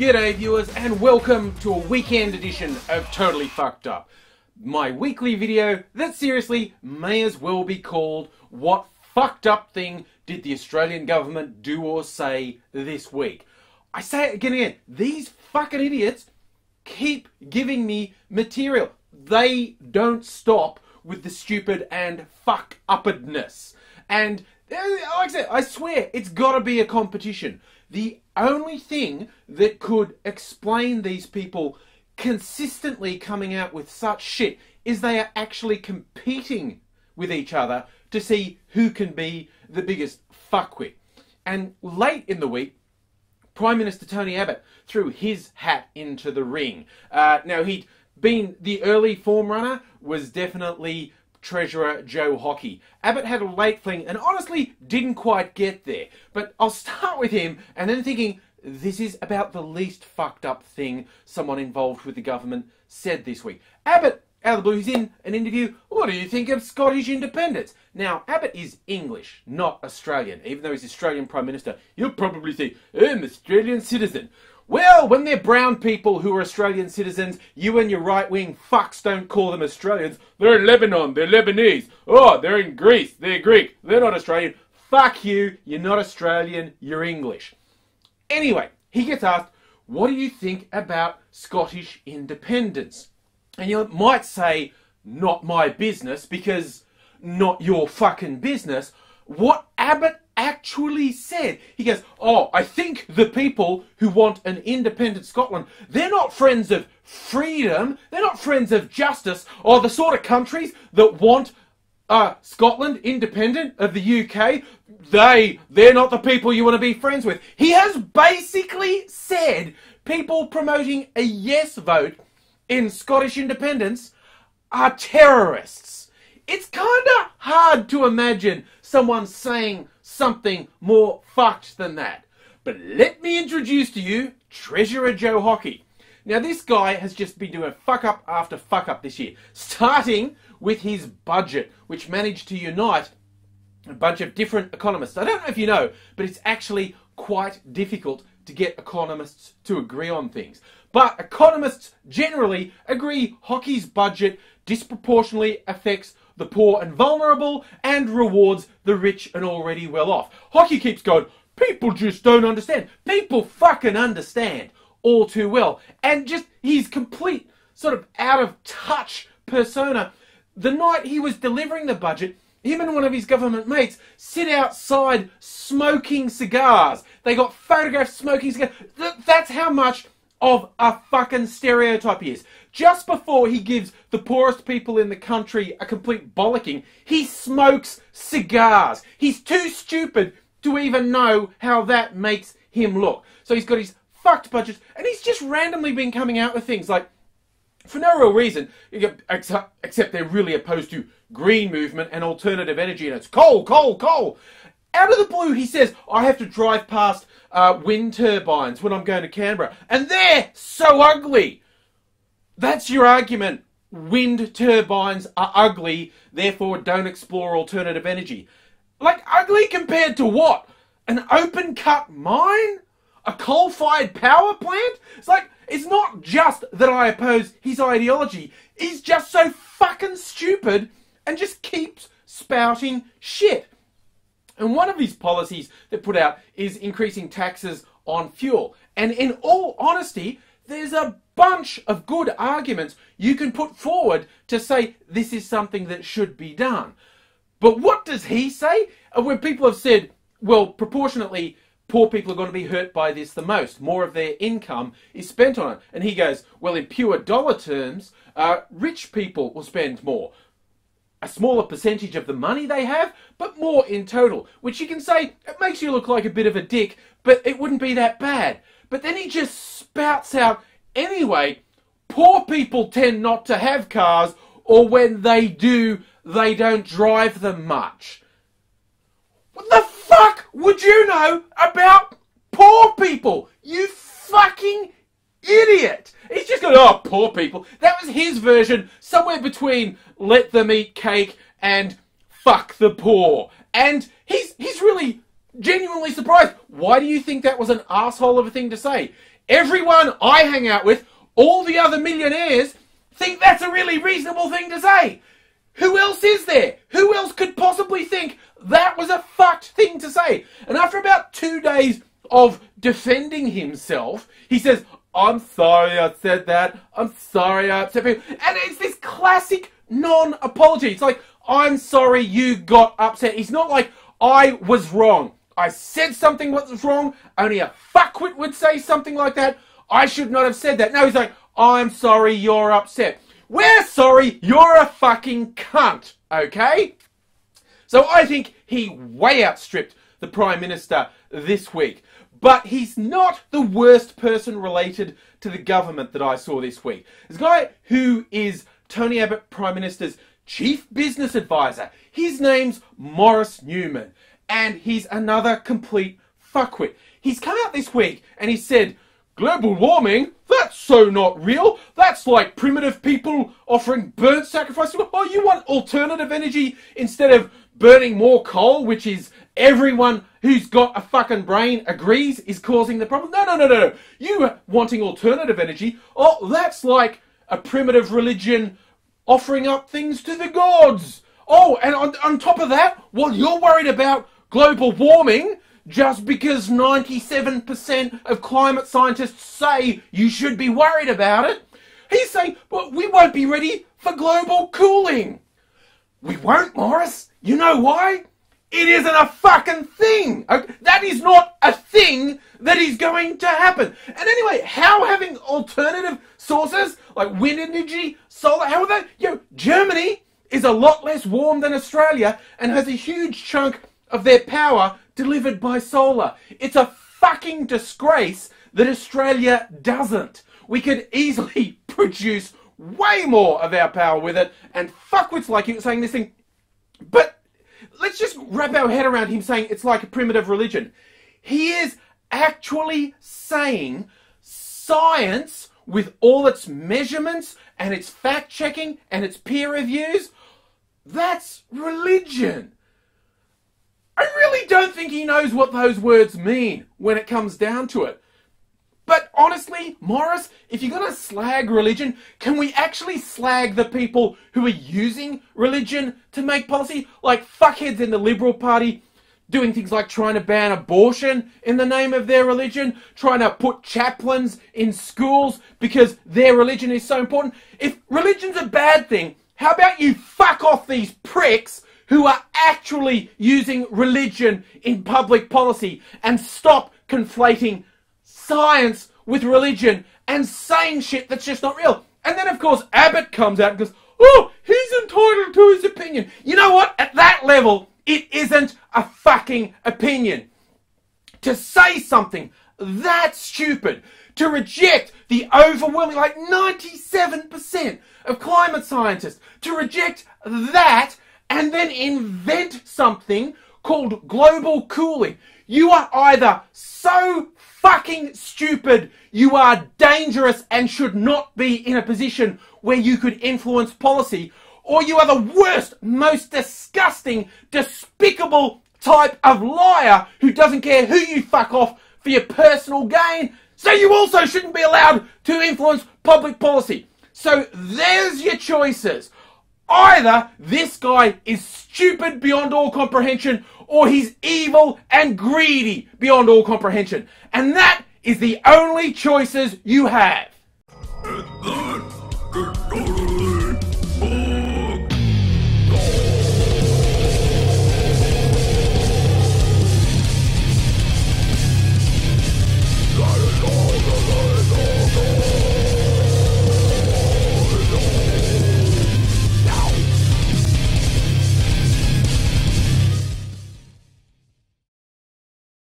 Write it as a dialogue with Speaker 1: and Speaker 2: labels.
Speaker 1: G'day viewers and welcome to a weekend edition of Totally Fucked Up. My weekly video that seriously may as well be called What Fucked Up Thing Did the Australian Government Do or Say This Week? I say it again and again, these fucking idiots keep giving me material. They don't stop with the stupid and fuck-uppedness. And like I said, I swear, it's got to be a competition. The only thing that could explain these people consistently coming out with such shit is they are actually competing with each other to see who can be the biggest fuckwit. And late in the week, Prime Minister Tony Abbott threw his hat into the ring. Now, he'd been the early form runner, was definitely Treasurer Joe Hockey. Abbott had a late fling and honestly didn't quite get there. But I'll start with him and then thinking, this is about the least fucked up thing someone involved with the government said this week. Abbott, out of the blue, he's in an interview. What do you think of Scottish independence? Now, Abbott is English, not Australian. Even though he's Australian Prime Minister, you'll probably say, I'm Australian citizen. Well, when they're brown people who are Australian citizens, you and your right-wing fucks don't call them Australians. They're in Lebanon, they're Lebanese. Oh, they're in Greece, they're Greek. They're not Australian. Fuck you, you're not Australian, you're English. Anyway, he gets asked, what do you think about Scottish independence? And you might say, not my business, because not your fucking business. What Abbott actually said, he goes, oh, I think the people who want an independent Scotland, they're not friends of freedom, they're not friends of justice, or the sort of countries that want Scotland independent of the UK, they're not the people you want to be friends with. He has basically said people promoting a yes vote in Scottish independence are terrorists. It's kind of hard to imagine someone saying something more fucked than that. But let me introduce to you Treasurer Joe Hockey. Now, this guy has just been doing fuck up after fuck up this year, starting with his budget, which managed to unite a bunch of different economists. I don't know if you know, but it's actually quite difficult to get economists to agree on things. But economists generally agree Hockey's budget disproportionately affects the poor and vulnerable and rewards the rich and already well off. Hockey keeps going, people just don't understand. People fucking understand all too well. And just his complete sort of out of touch persona. The night he was delivering the budget, him and one of his government mates sit outside smoking cigars. They got photographs smoking cigars. That's how much of a fucking stereotype he is. Just before he gives the poorest people in the country a complete bollocking, he smokes cigars. He's too stupid to even know how that makes him look. So he's got his fucked budget, and he's just randomly been coming out with things like, for no real reason, except they're really opposed to green movement and alternative energy, and it's coal, coal, coal. Out of the blue, he says, I have to drive past wind turbines when I'm going to Canberra, and they're so ugly. That's your argument. Wind turbines are ugly, therefore don't explore alternative energy. Like, ugly compared to what? An open-cut mine? A coal-fired power plant? It's like, it's not just that I oppose his ideology. He's just so fucking stupid and just keeps spouting shit. And one of his policies that put out is increasing taxes on fuel. And in all honesty, there's a bunch of good arguments you can put forward to say this is something that should be done. But what does he say? When people have said, well, proportionately, poor people are going to be hurt by this the most. More of their income is spent on it. And he goes, well, in pure dollar terms, rich people will spend more. A smaller percentage of the money they have, but more in total. Which you can say, it makes you look like a bit of a dick, but it wouldn't be that bad. But then he just spouts out, anyway, poor people tend not to have cars, or when they do, they don't drive them much. What the fuck would you know about poor people? You fucking idiot! He's just going, oh, poor people. That was his version, somewhere between let them eat cake and fuck the poor. And he's really genuinely surprised. Why do you think that was an asshole of a thing to say? everyone I hang out with, all the other millionaires, think that's a really reasonable thing to say. Who else is there? Who else could possibly think that was a fucked thing to say? And after about 2 days of defending himself, he says, I'm sorry I said that. I'm sorry I upset people. And it's this classic non-apology. It's like, I'm sorry you got upset. It's not like, I was wrong. I said something that was wrong. Only a fuckwit would say something like that. I should not have said that. No, he's like, I'm sorry you're upset. We're sorry you're a fucking cunt. Okay? So I think he way outstripped the Prime Minister this week. But he's not the worst person related to the government that I saw this week. There's a guy who is Tony Abbott Prime Minister's chief business advisor. His name's Maurice Newman. And he's another complete fuckwit. He's come out this week and he said, global warming? That's so not real. That's like primitive people offering burnt sacrifice. Oh, you want alternative energy instead of burning more coal, which is everyone who's got a fucking brain agrees is causing the problem? No. You wanting alternative energy, oh, that's like a primitive religion offering up things to the gods. Oh, and on top of that, well, you're worried about global warming just because 97% of climate scientists say you should be worried about it. He's saying, well, we won't be ready for global cooling. We won't, Maurice. You know why? It isn't a fucking thing. That is not a thing that is going to happen. And anyway, how having alternative sources like wind energy, solar, how are they? Germany is a lot less warm than Australia and has a huge chunk of their power delivered by solar. It's a fucking disgrace that Australia doesn't. We could easily produce way more of our power with it, and fuckwits like you saying this thing. But let's just wrap our head around him saying it's like a primitive religion. He is actually saying science, with all its measurements and its fact-checking and its peer reviews, that's religion. I really don't think he knows what those words mean when it comes down to it. But honestly, Maurice, if you're going to slag religion, can we actually slag the people who are using religion to make policy? Like fuckheads in the Liberal Party doing things like trying to ban abortion in the name of their religion, trying to put chaplains in schools because their religion is so important. If religion's a bad thing, how about you fuck off these pricks who are actually using religion in public policy and stop conflating science with religion and saying shit that's just not real. And then, of course, Abbott comes out and goes, oh, he's entitled to his opinion. You know what? At that level, it isn't a fucking opinion. To say something that stupid, to reject the overwhelming, like 97% of climate scientists, to reject that and then invent something called global cooling. You are either so fucking stupid, you are dangerous and should not be in a position where you could influence policy, or you are the worst, most disgusting, despicable type of liar who doesn't care who you fuck off for your personal gain, so you also shouldn't be allowed to influence public policy. So there's your choices. Either this guy is stupid beyond all comprehension, or he's evil and greedy beyond all comprehension. And that is the only choices you have.